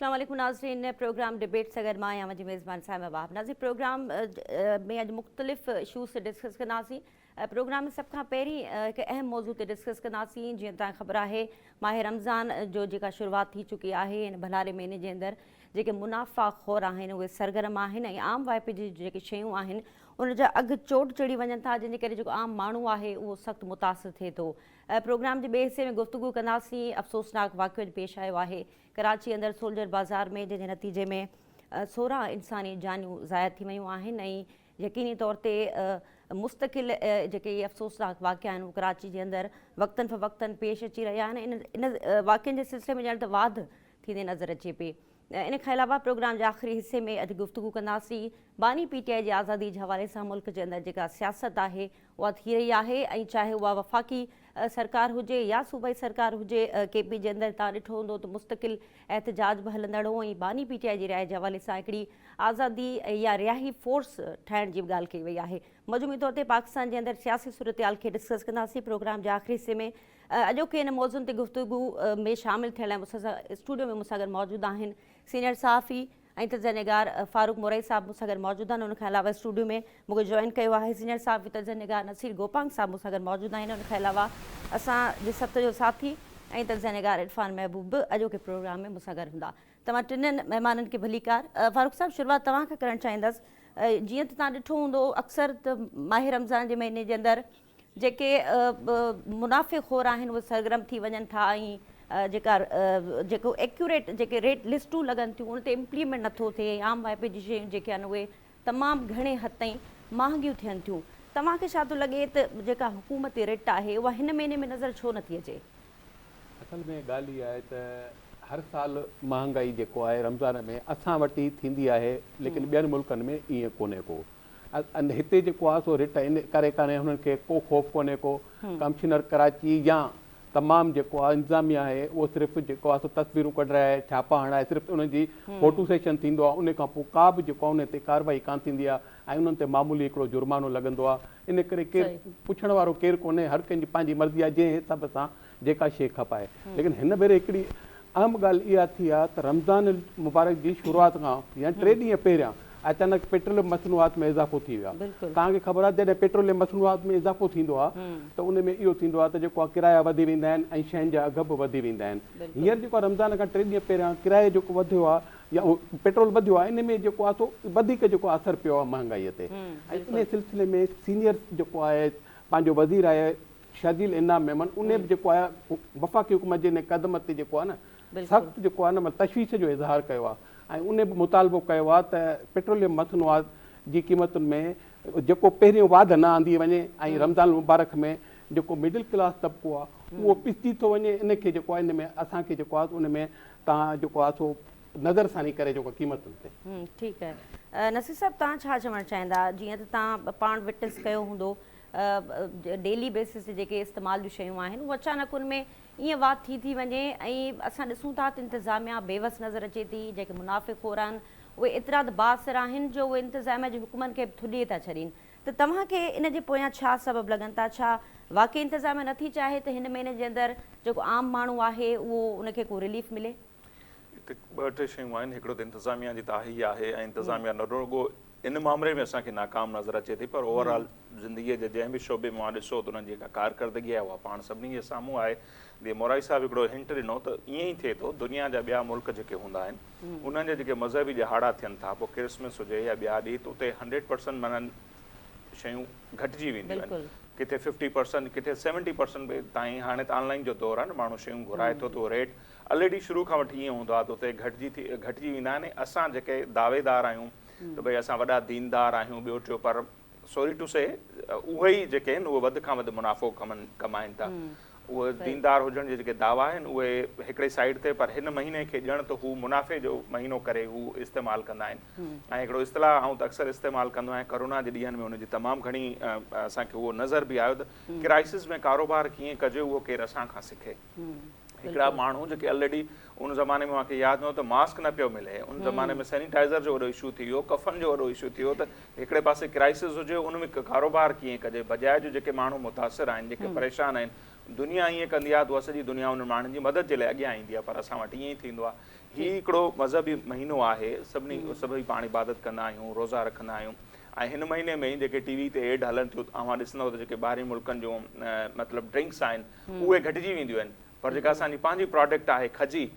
अस्सलाम वालेकुम नाज़रीन, प्रोग्राम डिबेट से गॾु मां आहियां मुंहिंजी मेज़बान साहिबा बाब। नाज़रीन, प्रोग्राम में अॼु मुख़्तलिफ़ इशूज़ ते डिस्कस कंदासीं। प्रोग्राम में सभ खां पहिरीं हिकु अहम मौज़ू ते डिस्कस कंदासीं। जीअं तव्हांखे ख़बर आहे, माह रमज़ान जो जेका शुरूआत थी चुकी आहे, हिन भंडारे महीने जे अंदरि जेके मुनाफ़ा ख़ोर आहिनि उहे सरगर्म आहिनि ऐं आम वाइपे जी जेके शयूं आहिनि उन जा अघु चोट चढ़ी वञनि था, जंहिंजे करे जेको आम माण्हू आहे उहो सख़्तु मुतासिर थिए थो। प्रोग्राम जे ॿिए हिसे में गुफ़्तगू कंदासीं। अफ़सोसनाक वाक़ियो पेश आयो आहे कराची अंदरि सोल्जर बाज़ार में, जंहिंजे नतीजे में 16 इंसानी जानियूं ज़ाया थी वियूं आहिनि ऐं यकीनी तौर ते मुस्तक़िल जेके इहे अफ़सोसनाक वाक़िया आहिनि उहे कराची जे अंदरि वक़्तनि फ़वक़्तनि पेश अची रहिया आहिनि। इन वाक़ियनि जे सिलसिले में ॼण त वाध थींदे नज़र अचे पई। इन खां अलावा प्रोग्राम जे आख़िरी हिसे में अॼु गुफ़्तगू कंदासीं बानी PTI जी आज़ादी जे हवाले सां मुल्क जे अंदरि जेका सियासत आहे उहा थी रही आहे ऐं चाहे उहा वफ़ाक़ी सरकार हुजे या सूबाई सरकार हुजे। KP जे अंदरि तव्हां ॾिठो हूंदो त मुस्तक़िल एहतजाज बि हलंदड़ हो ऐं बानी PTI जी राय जे हवाले सां हिकिड़ी आज़ादी या रिहाई फोर्स ठाहिण जी बि ॻाल्हि कई वई आहे। मजमूई तौर ते पाकिस्तान जे अंदरि सियासी सूरत-हाल खे डिस्कस कंदासीं। प्रोग्राम जे आख़िरी हिसे में अॼोके इन मौज़ुनि ते गुफ़्तगू में शामिल थियण लाइ मूंसां स्टूडियो में मूंसां गॾु मौजूदु आहिनि सीनियर सहाफ़ी ऐं तजनिगार फ़ारूक मोरई साहब मूंसां गॾु मौजूदु आहिनि। उनखां अलावा स्टूडियो में मूंखे जॉइन कयो आहे सीनियर सहाफ़ी तजनिगार नसीर गोपांग साहब मूंसां गॾु मौजूदु आहिनि। उनखां अलावा असांजे सत जो साथी ऐं तजनिगार इरफान महबूब बि अॼोके प्रोग्राम में मूंसां गॾु हूंदा। तव्हां टिनिनि महिमाननि खे भलीकार। फ़ारूक साहब, शुरूआत तव्हां खां करणु चाहींदसि। जीअं त तव्हां ॾिठो हूंदो अक्सर त माह रमज़ान जे महीने जे अंदरि जेके मुनाफ़े ख़ोर आहिनि उहे सरगर्म थी वञनि था ऐं जेको एक्यूरेट जेके रेट लिस्टूं लॻनि थियूं उन ते इम्प्लीमेंट नथो थिए। आम वाइपे जी शयूं जेके आहिनि उहे तमामु घणे हद ताईं महांगियूं थियनि थियूं। तव्हांखे छा थो लॻे त जेका हुकूमती रेट आहे उहा हिन महीने में नज़र छो नथी अचे? असल में ॻाल्हि इहा आहे त हर साल महांगाई जेको आहे रमज़ान में असां वटि ई थींदी आहे, लेकिन ॿियनि मुल्कनि में ईअं कोन्हे को। हिते जेको आहे सो रेट इन करे कान्हे, हुननि खे को ख़ौफ़ कोन्हे को। कमिश्नर कराची या तमामु जेको आहे इंतिज़ामिया आहे उहो सिर्फ़ु जेको आहे सो तस्वीरूं कढाए छापा हणाए सिर्फ़ु उनजी फ़ोटो सेशन थींदो आहे। उन खां पोइ का बि जेको आहे उन ते कार्रवाई कान थींदी आहे ऐं उन्हनि ते मामूली हिकिड़ो जुर्मानो लॻंदो आहे। इन करे केरु पुछण वारो केरु कोन्हे, हर कंहिंजी पंहिंजी मर्ज़ी आहे जंहिं हिसाब सां जेका शइ खपाए। लेकिन हिन भेरे हिकिड़ी अहम ॻाल्हि इहा थी आहे त रमज़ान मुबारक जी शुरूआति खां या 3 ॾींहं पहिरियां अचानक पेट्रोलियम मसनूआत में इज़ाफ़ो थी वियो आहे। तव्हांखे ख़बर आहे जॾहिं पेट्रोलियम मसनूआत में इज़ाफ़ो थींदो आहे त उन में इहो थींदो आहे त जेको आहे किराया वधी वेंदा आहिनि ऐं शयुनि जा अघ बि वधी वेंदा आहिनि। हींअर जेको आहे रमज़ान खां 3 ॾींहं पहिरियां किरायो जेको वधियो आहे या पेट्रोल वधियो आहे, इन में जेको आहे सो वधीक जेको असरु पियो आहे महांगाईअ ते। ऐं इन सिलसिले में सीनियर जेको आहे पंहिंजो वज़ीर आहे शाजिल इनाम मेमन, उन बि जेको आहे वफ़ाक़ी हुकूमत जे क़दम ते जेको आहे न सख़्तु जेको आहे न तशवीश जो इज़हार कयो आहे ऐं उन बि मुतालबो कयो आहे त पेट्रोलियम मसनूआत जी क़ीमतुनि में जेको पहिरियों वाध न आंदी वञे ऐं रमज़ान मुबारक में जेको मिडिल क्लास तबिको आहे उहो पिसजी थो वञे। इनखे जेको आहे इन में असांखे जेको आहे उन में तव्हां जेको आहे सो नज़रसानी करे जेको क़ीमतुनि ते। ठीकु आहे नसीर साहब, तव्हां छा चवणु चाहींदा? जीअं त तव्हां पाण विटनेस कयो हूंदो डेली बेसिस ते जेके इस्तेमालु जूं शयूं आहिनि उहे अचानक उनमें ईअं वाध थी वञे ऐं असां ॾिसूं था त इंतिज़ामिया बेवस नज़र अचे थी। जेके मुनाफ़े ख़ोर आहिनि उहे एतिरा त बासिर आहिनि जो उहे इंतिज़ामिया जी हुकूमत खे थुॾे था छॾीनि। त तव्हांखे इन जे पोयां छा सबबु लॻनि था? छा वाक़ई इंतिज़ामिया नथी चाहे त हिन महीने जे अंदरि जेको आम माण्हू आहे उहो उनखे को रिलीफ मिले? ॿ टे शयूं आहिनि। हिकिड़ो त इंतिज़ामिया जी ताही आहे ऐं इंतिज़ामिया न रुॻो इन मामले में असांखे नाकाम नज़र अचे थी, पर ओवरऑल ज़िंदगीअ जे जंहिं बि शोबे में ॾिसो त उन्हनि जी जेका कारकर्दगी आहे उहा पाण सभिनी जे साम्हूं आहे। जीअं मोराई साहिबु हिकिड़ो हिंट ॾिनो त ईअं ई थिए थो, दुनिया जा ॿिया मुल्क जेके हूंदा आहिनि उन्हनि जे जेके मज़हबी ॾिहाड़ा थियनि था, पोइ क्रिसमस हुजे या ॿिया ॾींहं, त उते 100% माना शयूं घटिजी वेंदियूं आहिनि। किथे 50%, किथे 70% बि ताईं। हाणे त ऑनलाइन जो दौरु आहे न, माण्हू शयूं घुराए थो त रेट ऑलरेडी शुरू खां वठी ईअं हूंदो आहे त उते घटिजी वेंदा आहिनि। असां जेके दावेदार आहियूं त भई असां वॾा दीनदार आहियूं ॿियो टियों, पर सॉरी टू से उहे ई जेके आहिनि उहे वधि खां वधि मुनाफ़ो कमाइनि था। उहे दीनदार हुजण जे जेके दावा आहिनि उहे हिकिड़े साइड ते, पर हिन महीने खे ॼण त हू मुनाफ़े जो महीनो करे हू इस्तेमालु कंदा आहिनि। ऐं हिकिड़ो इस्तिलाह आउं त अक्सर इस्तेमालु कंदो आहियां, करोना जे ॾींहंनि में हुनजी तमामु घणी असांखे उहो नज़र बि आयो त क्राइसिस में कारोबार कीअं कजे उहो केरु असां खां सिखे। हिकिड़ा माण्हू जेके ऑलरेडी उन ज़माने में मूंखे यादि न हो त मास्क न पियो मिले, उन ज़माने में सैनिटाइज़र जो वॾो इशू थी वियो, कफ़न जो वॾो इशू थी वियो, त हिकिड़े पासे क्राइसिस हुजे उन में कारोबार कीअं कजे, बजाए जो जेके माण्हू मुतासिर आहिनि, जेके परेशान आहिनि, दुनिया ईअं कंदी आहे त उहा सॼी दुनिया उन माण्हुनि जी मदद जे लाइ अॻियां ईंदी आहे, पर असां वटि ईअं ई थींदो आहे। हीउ हिकिड़ो मज़हबी महीनो आहे, सभई पाण इबादत कंदा आहियूं, रोज़ा रखंदा आहियूं, ऐं हिन महीने में ई जेके टीवी ते एड हलनि थियूं तव्हां ॾिसंदव त जेके ॿाहिरि मुल्कनि जूं मतिलबु ड्रिंक्स आहिनि उहे घटिजी वेंदियूं आहिनि, पर जेका असांजी पंहिंजी प्रोडक्ट आहे खजी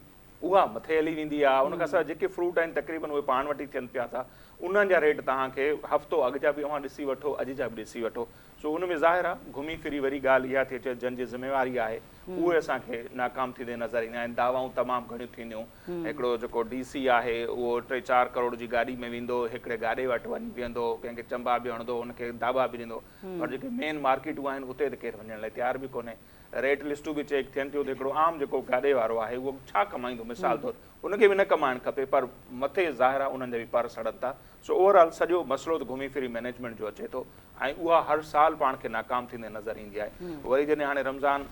उहा मथे हली वेंदी आहे। उन खां सवाइ जेके फ्रूट आहिनि तक़रीबन उहे पाण वटि ई थियनि पिया था, उन्हनि जा रेट तव्हांखे हफ़्तो अॻु जा बि तव्हां ॾिसी वठो, अॼु जा बि ॾिसी वठो। सो उन में ज़ाहिर आहे घुमी फिरी वरी ॻाल्हि इहा थी अचे जंहिंजी ज़िम्मेवारी आहे उहे असांखे नाकाम थींदे नज़र ईंदा आहिनि। दावाऊं तमामु घणियूं थींदियूं, हिकिड़ो जेको DC आहे उहो 3-4 करोड़ जी गाॾी में वेंदो, हिकिड़े गाॾे वटि वञी बीहंदो, कंहिंखे चंबा बि हणंदो, हुनखे दाबा बि ॾींदो, पर जेके मेन मार्केटूं आहिनि उते त केरु वञण लाइ तयारु बि कोन्हे। रेट लिस्टूं बि चेक थियनि थियूं त हिकिड़ो आम जेको गाॾे वारो आहे उहो छा कमाईंदो, मिसाल तौरु उनखे बि न कमाइणु खपे, पर मथे ज़ाहिर आहे उन्हनि जा बि पर सड़नि था। सो ओवरऑल सॼो मसइलो त घुमी फिरी मैनेजमेंट जो अचे थो, ऐं उहा हर साल पाण खे नाकाम थींदे नज़र ईंदी आहे। वरी जॾहिं हाणे रमज़ान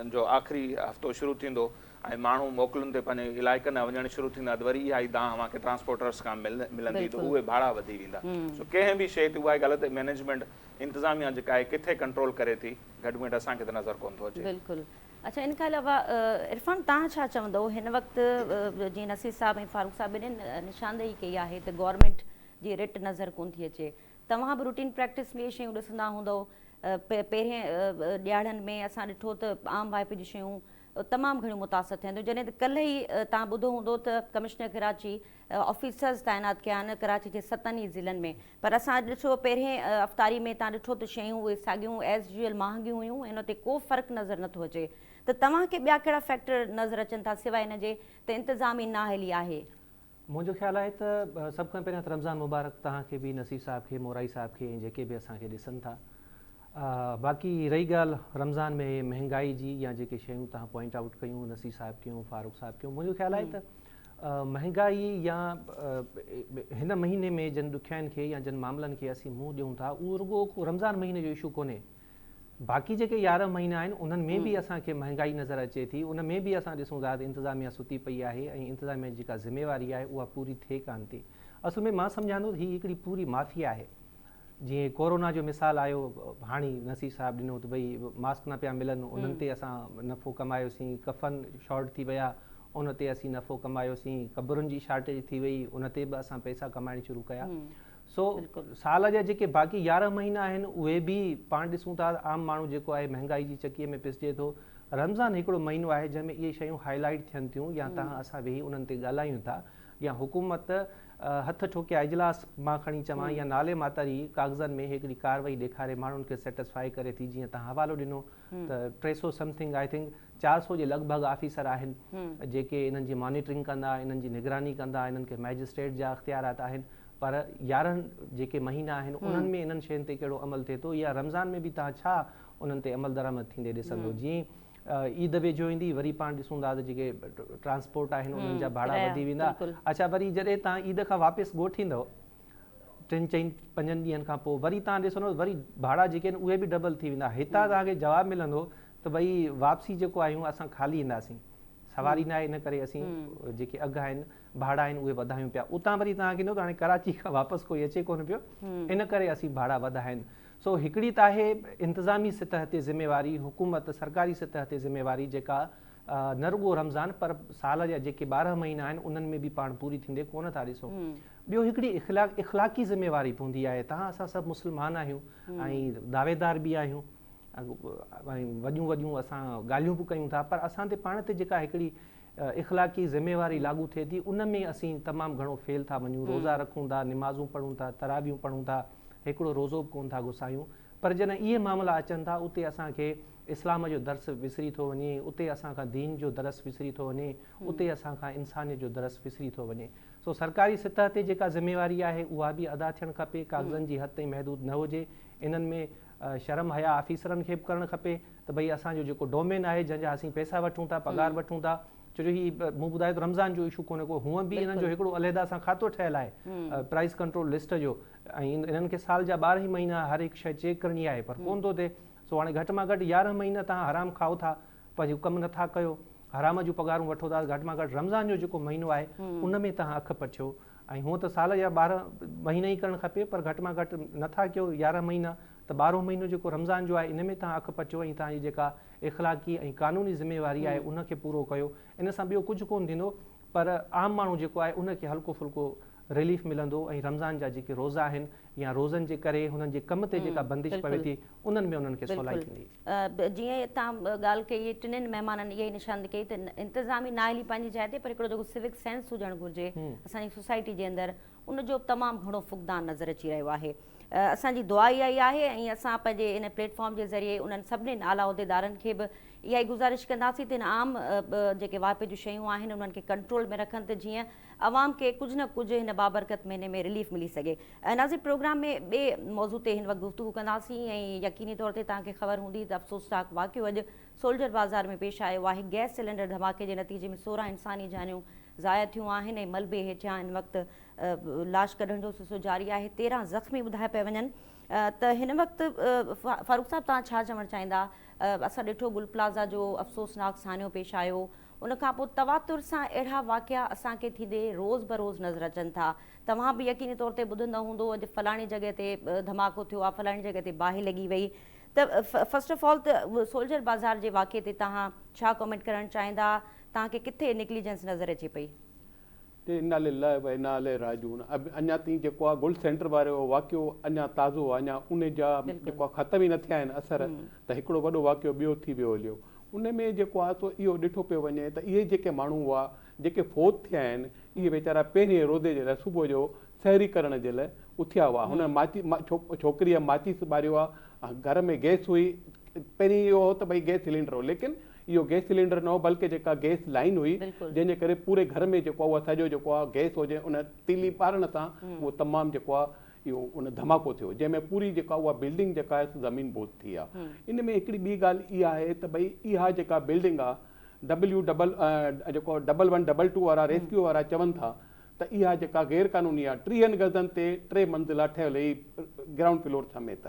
जो आख़िरी हफ़्तो शुरू थींदो ऐं माण्हू मोकलुनि ते पंहिंजे इलाइक़नि में वञणु शुरू थींदा, त वरी इहा ई तव्हांखे ट्रांसपोर्टर्स खां मिलंदी त उहे भाड़ा वधी वेंदा। सो कंहिं बि शइ ते उहा ग़लति मैनेजमेंट इंतिज़ामिया जेका आहे किथे कंट्रोल करे थी, घटि में घटि असांखे त नज़र कोन थो अचे। बिल्कुलु। अच्छा, इन खां अलावा इरफान तव्हां छा चवंदव, हिन वक़्तु जीअं नसीर साहब ऐं फारूक साहब ॿिन्हिनि निशानदेही कई आहे त गवर्नमेंट जी रिट नज़र कोन थी अचे, तव्हां बि रूटीन प्रैक्टिस में इहे शयूं ॾिसंदा हूंदव, पहिरें ॾियारनि में असां ॾिठो त आम वाइप जी शयूं तमामु घणियूं मुतासिर थियनि थियूं, जॾहिं त कल्ह ई तव्हां ॿुधो हूंदो त कमिश्नर कराची ऑफिसर्स तैनात कया आहिनि कराची जे 7 ई ज़िलनि में, पर असां ॾिठो पहिरें अफ़्तारी में तव्हां ॾिठो त शयूं उहे साॻियूं एज़ यूजुअल महांगियूं हुयूं, हिन ते को फ़र्क़ु नज़र नथो अचे, त तव्हांखे ॿिया कहिड़ा फैक्टर नज़र अचनि था सवाइ हिन जे त इंतिज़ामी नाअहली आहे? मुंहिंजो ख़्यालु आहे त सभ खां पहिरियां त रमज़ान मुबारक तव्हांखे बि, नसीर साहब खे, मोराई साहब खे, ऐं जेके बि असांखे ॾिसनि था। बाक़ी रही ॻाल्हि रमज़ान में महांगाई जी या जेके शयूं तव्हां पॉइंट आउट कयूं, नसीर साहब कयूं, फारूक साहब कयूं, मुंहिंजो ख़्यालु आहे त महांगाई या हिन महीने में जिन ॾुखियाईनि खे या जिन मामलनि खे असीं मुंहुं ॾियूं था उहो रुॻो रमज़ान महीने जो इशू कोन्हे, बाक़ी जेके 11 महीना आहिनि उन्हनि में बि असांखे महांगाई नज़र अचे थी, उन में बि असां ॾिसूं था त इंतिज़ामिया सुती पई आहे ऐं इंतिज़ामिया जी जेका ज़िम्मेवारी आहे उहा पूरी थिए कान थी। असल में मां सम्झां थो हीअ हिकिड़ी पूरी माफ़िया आहे। जीअं कोरोना जो मिसाल आयो, हाणे नसीर साहब ॾिनो त भई मास्क न पिया मिलनि, उन्हनि ते असां नफ़ो कमायोसीं, कफ़न शॉर्ट थी विया उन ते असीं नफ़ो कमायोसीं, क़बरुनि जी शार्टेज थी वई उन ते बि असां पैसा कमाइण शुरू कया। सो साल जा जेके बाक़ी 11 महीना आहिनि उहे बि पाण ॾिसूं था आम माण्हू जेको आहे महांगाई जी चकीअ में पिसजे थो। रमज़ान हिकिड़ो महीनो आहे जंहिंमें इहे शयूं हाईलाइट थियनि थियूं, या तव्हां असां वेही उन्हनि ते ॻाल्हायूं था, या हुकूमत हथ ठोकिया इजलास मां खणी चवां या नाले मातरी कागज़नि में हिकिड़ी कार्रवाई ॾेखारे माण्हुनि खे सेटिस्फाई करे थी। जीअं तव्हां हवालो ॾिनो त 300 समथिंग आई थिंक 400 जे लॻभॻि ऑफिसर आहिनि जेके इन्हनि जी मॉनिटरिंग कंदा, इन्हनि जी निगरानी कंदा, इन्हनि खे मैजिस्ट्रेट जा इख्तियारात आहिनि, पर 11 जेके महीना आहिनि उन्हनि में इन्हनि शयुनि ते कहिड़ो अमल थिए थो, या रमज़ान में बि तव्हां छा उन्हनि ते अमल दरामद थींदे ॾिसंदो। जीअं ईद वेझो ईंदी वरी पाण ॾिसूं था त जेके ट्रांसपोर्ट आहिनि उन्हनि जा भाड़ा वधी वेंदा। अच्छा, वरी जॾहिं तव्हां ईद खां वापसि ॻोठींदव 3-4-5 ॾींहंनि खां पोइ वरी तव्हां ॾिसंदव वरी भाड़ा जेके आहिनि उहे बि डबल थी वेंदा। हितां तव्हांखे जवाबु मिलंदो त भई वापसी जेको आहियूं असां ख़ाली ईंदासीं, सवारी न आहे, इन करे असीं जेके अघु आहिनि भाड़ा आहिनि उहे वधायूं पिया। उतां वरी तव्हांखे ईंदो त हाणे कराची खां वापसि कोई अचे कोन पियो, इन करे असीं भाड़ा वधाइनि। सो हिकिड़ी त आहे इंतिज़ामी सतह ते ज़िम्मेवारी, हुकूमत सरकारी सतह ते ज़िम्मेवारी जेका न रुॻो रमज़ान पर साल जा जेके 12 महीना आहिनि उन्हनि में बि पाण पूरी थींदे कोन था ॾिसूं। ॿियो हिकिड़ी इख़लाक़ी ज़िम्मेवारी पवंदी आहे। तव्हां असां सभु मुस्लमान आहियूं ऐं दावेदार बि आहियूं, वॾियूं वॾियूं असां ॻाल्हियूं बि कयूं था, पर असां ते पाण ते जेका हिकिड़ी इख़लाक़ी ज़िम्मेवारी लागू थिए थी उन में असीं तमामु घणो फेल था वञूं। रोज़ा रखूं था, निमाज़ूं पढ़ूं था, तराबियूं पढ़ूं था, हिकिड़ो रोज़ो बि कोन था घुसायूं, पर जॾहिं इहे मामला अचनि था उते असांखे इस्लाम जो दर्स विसरी थो वञे, उते असांखां दीन जो दरस विसरी थो वञे, उते असांखां इंसानियत जो दरस विसरी थो वञे। सो सरकारी सतह ते जेका ज़िम्मेवारी आहे उहा बि अदा थियणु खपे, कागज़नि जी हद ताईं महदूद न हुजे। इन्हनि में शर्म हया ऑफिसरनि खे बि करणु खपे त भई असांजो जेको डोमेन आहे जंहिंजा असीं पैसा वठूं था, पगार वठूं था, छो जो हीउ मूं ॿुधायो त रमज़ान जो इशू कोन्हे को, हूअं बि इन्हनि जो हिकिड़ो अलहदा सां खातो ठहियलु आहे प्राइस कंट्रोल लिस्ट जो, ऐं इन्हनि खे साल जा 12 महीना हर हिकु शइ चेक करणी आहे, पर कोन थो थिए। सो हाणे घटि में घटि 11 महीना तव्हां हराम खाओ था, पंहिंजो कमु नथा कयो, हराम जूं पगारूं वठो था, घटि में घटि रमज़ान जो जेको महीनो आहे उन में तव्हां अखि पछियो। ऐं हूअं त साल जा 12 महीना ई करणु खपे, पर घटि में घटि नथा कयो 11 महीना, त 12 महीनो जेको रमज़ान जो आहे इन में तव्हां अखि पछियो ऐं तव्हांजी जेका इख़लाक़ी ऐं क़ानूनी ज़िम्मेवारी आहे उनखे पूरो कयो। इन सां ॿियो कुझु कोन थींदो, पर आम माण्हू जेको आहे उनखे हल्को फुल्को रिलीफ मिलंदो ऐं रमज़ान जा जेके रोज़ा आहिनि या रोज़नि जे करे हुननि जे कम ते जेका बंदिश पवे थी उन्हनि में उन्हनि खे सवलाई थींदी। जीअं तव्हां ॻाल्हि कई, टिनिनि महिमाननि इहा ई निशानी कई त इंतिज़ामी नाअहली पंहिंजी जाइ ते, पर हिकिड़ो जेको सिविक सेंस हुजणु घुरिजे असांजी सोसाइटी जे अंदरि, उनजो तमामु घणो फुक़दान नज़र अची रहियो आहे। असांजी दुआ इहा ई आहे ऐं असां पंहिंजे इन प्लेटफॉर्म जे ज़रिए उन्हनि सभिनीनि आला उहिदेदारनि खे बि इहा ई गुज़ारिश कंदासीं त इन आम जेके वाइपे जूं शयूं आहिनि उन्हनि खे कंट्रोल में रखनि त जीअं आवाम खे कुझु न कुझु हिन बाबरकत महीने में रिलीफ मिली सघे। नाज़िर, प्रोग्राम में ॿिए मौज़ू ते हिन वक़्तु गुफ़्तगू कंदासीं ऐं यकीनी तौर ते तव्हांखे ख़बर हूंदी त अफ़सोसनाक वाक़ियो अॼु सोल्जर बाज़ार में पेश आयो आहे। गैस सिलेंडर धमाके जे नतीजे में 16 इंसानी जानियूं ज़ाया थियूं आहिनि ऐं मलबे हेठियां हिन वक़्तु लाश कढण जो सिलसिलो जारी आहे। 13 ज़ख़्मी ॿुधाए पिया वञनि। त हिन वक़्तु फारूक साहब तव्हां छा चवणु चाहींदा? असां ॾिठो गुल प्लाज़ा जो अफ़सोसनाक सानियो पेश आयो, उनखां पोइ तवातुर सां अहिड़ा वाक़िया असांखे थींदे रोज़ बरोज़ नज़र अचनि था। तव्हां बि यकीनी तौर ते ॿुधंदा हूंदो अॼु फलाणी जॻह ते धमाको थियो आहे, फलाणी जॻह ते बाहि लॻी वई। त फस्ट ऑफ ऑल त सोल्जर बाज़ार जे वाक़िए ते तव्हां छा कमेंट करणु चाहींदा? तव्हांखे किथे नेग्लिजेंस नज़र अचे पई? इन्ना लिल्लाहि व इन्ना इलैहि राजिऊन। अञा ताईं जेको आहे गुल सेंटर वारो वाक़ियो अञा ताज़ो आहे, अञा उन जा जेको आहे ख़तम ई न थिया आहिनि असर, त हिकिड़ो वॾो वाक़ियो ॿियो थी वियो हलियो। उन में जेको आहे सो इहो ॾिठो पियो वञे त इहे जेके माण्हू हुआ जेके फ़ौत थिया आहिनि, इहे वीचारा पहिरें रोज़े जे लाइ सुबुह जो सहरी करण जे लाइ उथिया हुआ। हुन छोकिरीअ माचिस ॿारियो आहे, घर में गैस हुई, पहिरीं इहो हो त भई गैस सिलेंडर हो, लेकिन इहो गैस सिलेंडर न हो बल्कि जेका गैस लाइन हुई जंहिंजे करे पूरे घर में जेको आहे उहा सॼो जेको आहे गैस हुजे उन तीली ॿारण सां उहो तमामु जेको आहे इहो उन धमाको थियो, जंहिंमें पूरी जेका उहा बिल्डिंग जेका आहे ज़मीन बोझ थी आहे। इन में हिकिड़ी ॿी ॻाल्हि इहा आहे त भई इहा जेका बिल्डिंग आहे जेको 1122 वारा रेस्क्यू वारा चवनि था त इहा जेका गैर क़ानूनी आहे 30 गज़नि ते 3 मंज़िला ठहियल हुई ग्राउंड फ्लोर समेत,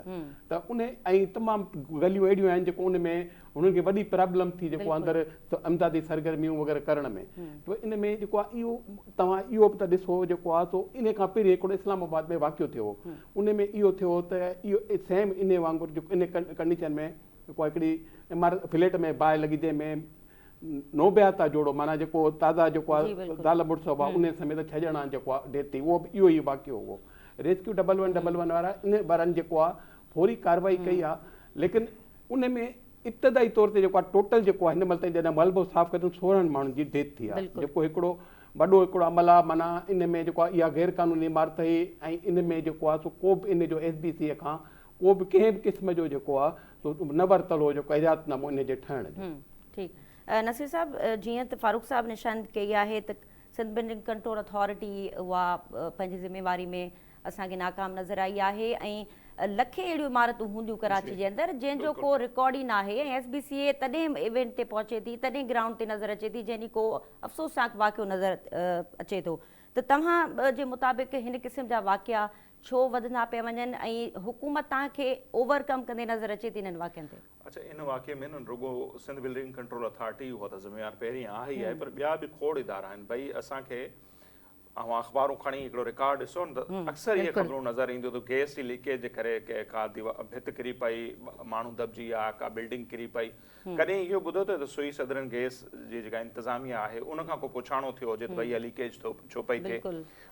त उन ऐं तमामु गलियूं अहिड़ियूं आहिनि जेको उन में हुननि खे वॾी प्रॉब्लम थी जेको अंदरि अमदादी सरगर्मियूं वग़ैरह करण में। त इन में जेको आहे इहो तव्हां इहो बि त ॾिसो जेको आहे सो इन खां पहिरीं हिकिड़ो इस्लामाबाद में वाक़ियो थियो, उन में इहो थियो त इहो सेम इन वांगुरु जेको इन कंडीशन में जेको आहे हिकिड़ी इमारत फ्लैट में बाहि लॻी जंहिंमें नोबियाता जोड़ो माना जेको ताज़ा जेको आहे ज़ाल मुड़ुस हुआ उन समेत 6 ॼणा जेको आहे डेथ थी, उहो बि इहो ई वाक़ियो हुओ। रेस्क्यू 1111 वारा इन वारनि जेको आहे फौरी कार्रवाई कई आहे, लेकिन उन में इब्तदाई तौर ते जेको आहे टोटल जेको आहे हिन महिल ताईं जॾहिं मलबो साफ़ कयो 16 माण्हुनि जी डेथ थी आहे, जेको हिकिड़ो वॾो हिकिड़ो अमल आहे। माना इन में जेको आहे इहा गैर क़ानूनी इमारत हुई ऐं इन में जेको आहे सो को बि इन जो SBC खां को बि कंहिं बि क़िस्म जो जेको आहे सो न वरितल हो जेको इजाज़तनामो इन जे ठहण जो। ठीकु। नसीर साहब, जीअं त फारूक साहब निशान कई आहे त सिंध बिल्डिंग कंट्रोल अथॉरिटी उहा पंहिंजी ज़िम्मेवारी में असांखे नाकाम नज़र आई आहे ऐं लखे अहिड़ियूं इमारतूं हूंदियूं कराची जे अंदरि जंहिंजो को रिकॉर्ड ई न आहे ऐं SBCA तॾहिं इवेंट ते पहुचे थी, तॾहिं ग्राउंड ते नज़र अचे थी जंहिंजी को अफ़सोसनाक वाक़ियो नज़र अचे थो। त तव्हां जे मुताबिक़ हिन क़िस्म जा वाक़िया छो वधंदा पिया वञनि ऐं हुकूमत तव्हांखे ओवरकम कंदे नज़र अचे थी इन्हनि वाक़ियनि ते? अच्छा, इन वाक़े में न रुगो सिंध बिल्डिंग कंट्रोल अथॉरिटी उहा त ज़िम्मेवार पहिरीं आहे ई आहे, पर ॿिया बि खोड़ इदारा आहिनि। भई असांखे अख़बारूं खणी हिकिड़ो रिकॉर्ड ॾिसो न त अक्सर इहे ख़बरूं नज़र ईंदियूं त गैस जी लीकेज जे करे का भित किरी पई, माण्हू दॿिजी विया, का बिल्डिंग किरी पई। कॾहिं इहो ॿुधो त सुई सदरन गैस जी जेका इंतिज़ामिया आहे उनखां को पुछाणो थियो हुजे त भई इहा लीकेज छो पई थिए,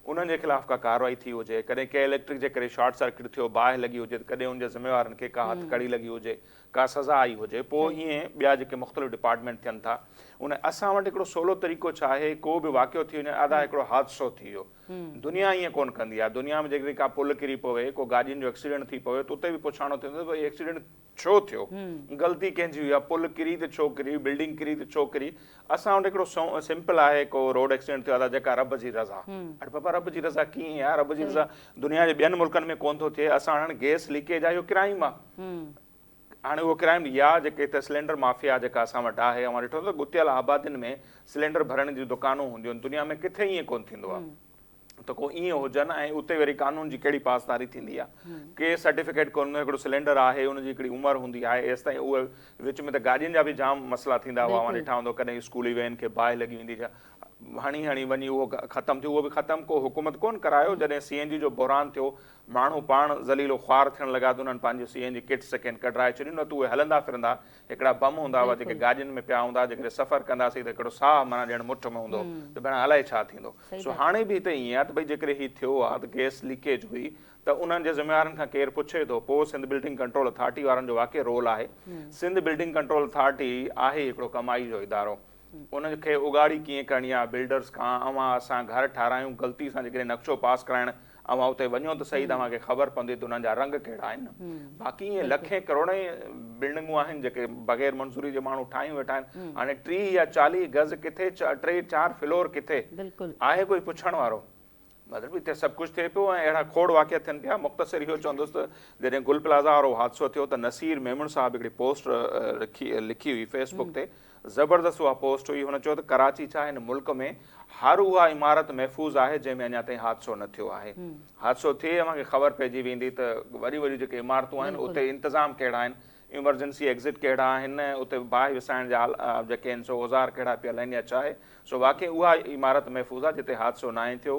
उन्हनि जे ख़िलाफ़ का कार्रवाई थी हुजे, कॾहिं कंहिं इलेक्ट्रिक जे करे शॉर्ट सर्किट थियो, बाहि लॻी हुजे त कॾहिं उनजे ज़िम्मेवारनि खे का हथकड़ी लॻी हुजे, का सज़ा आई हुजे, पोइ ईअं ॿिया जेके मुख़्तलिफ़ डिपार्टमेंट थियनि था। उन असां वटि हिकिड़ो सवलो तरीक़ो छा आहे, को बि वाक़ियो थी वञे आधा हिकिड़ो हादसो थी वियो, दुनिया ईअं कोन कंदी आहे। दुनिया में जेकॾहिं का पुल किरी पवे, को गाॾियुनि जो एक्सीडेंट थी पवे त उते बि पुछाणो थींदो भई एक्सीडेंट छो थियो, ग़लती कंहिंजी हुई आहे, पुल किरी त छो किरी, बिल्डिंग किरी त छो किरी। असां वटि हिकिड़ो सिंपल आहे, को रोड एक्सीडेंट थियो आहे जेका रब जी रज़ा। अरे बाबा, रब जी रज़ा कीअं आहे? रब जी रज़ा दुनिया जे ॿियनि मुल्कनि में कोन थो थिए। असां हाणे गैस लीकेज आहे इहो क्राइम आहे। हाणे उहो क्राइम या जेके हिते सिलेंडर माफ़िया जेका असां वटि आहे, मां ॾिठो त गुतियल आबादियुनि में सिलेंडर भरण जूं दुकानूं हूंदियूं आहिनि, दुनिया में किथे ईअं कोन थींदो आहे। त को ईअं हुजनि ऐं उते वरी कानून जी कहिड़ी पासदारी थींदी आहे के सर्टिफिकेट कोन हिकिड़ो सिलेंडर आहे उनजी हिकिड़ी उमिरि हूंदी आहे एसि ताईं उहे विच में त गाॾियुनि जा बि जाम मसइला थींदा हुआ ॾिठा हूंदो कॾहिं स्कूली वैन खे बाहि लॻी वेंदी छा हणी हणी वञी उहो ख़तमु थियो उहो बि ख़तमु को हुकूमत कोन करायो जॾहिं CNG जो बहिरान थियो माण्हू पाण ज़लीलो ख़्वार थियण लॻा त उन्हनि पंहिंजी CNG किट सेकेंड कढाए छॾियूं न त उहे हलंदा फिरंदा हिकिड़ा बम हूंदा हुआ जेके गाॾियुनि में पिया हूंदा जेकॾहिं सफ़र कंदासीं त हिकिड़ो साहु माना ॼण मुठ में हूंदो त भेण अलाए छा थींदो सो हाणे बि हिते ईअं आहे त भई जेकॾहिं हीउ थियो आहे त गैस लीकेज हुई त उन्हनि जे ज़िम्मेवारनि खां केरु पुछे थो पोइ सिंध बिल्डिंग कंट्रोल अथॉरिटी वारनि जो वाक़ई रोल आहे सिंध बिल्डिंग कंट्रोल अथॉरिटी आहे हिकिड़ो कमाई जो इदारो उनखे उगाड़ी कीअं करणी आहे बिल्डर्स खां असां घर ठारायूं ग़लती सां जेकॾहिं नक्शो पास कराइण उते वञो त सही तव्हांखे ख़बर पवंदी त उन्हनि जा रंग कहिड़ा आहिनि बाक़ी ईअं लखे करोड़े बिल्डिंगूं आहिनि जेके बग़ैर मंज़ूरी जे माण्हू ठाहियूं वेठा आहिनि हाणे 30 या 40 गज़ किथे 3-4 फ्लोर किथे आहे कोई पुछण वारो मतिलबु हिते सभु कुझु थिए पियो ऐं अहिड़ा खोड़ वाक़िया थियनि पिया मुख़्तसिर इहो चवंदुसि त जॾहिं गुल प्लाज़ा वारो हादसो थियो त नसीर मेमण साहिबु हिकिड़ी पोस्ट लिखी हुई फेसबुक ते ज़बरदस्त उहा पोस्ट हुई हुन चयो त कराची छा हिन मुल्क में हर उहा इमारत महफ़ूज़ आहे जंहिंमें अञा ताईं हादसो न थियो आहे हादसो थिए असांखे ख़बर पइजी वेंदी त वरी वरी जेके इमारतूं आहिनि उते इंतिज़ाम कहिड़ा आहिनि इमरजेंसी एग्ज़िट कहिड़ा आहिनि उते बाहि विसाइण जा जेके आहिनि सो औज़ार कहिड़ा पियल आहिनि या छा आहे सो वाक़ई उहा इमारत महफ़ूज़ आहे जिते हादसो न आहे थियो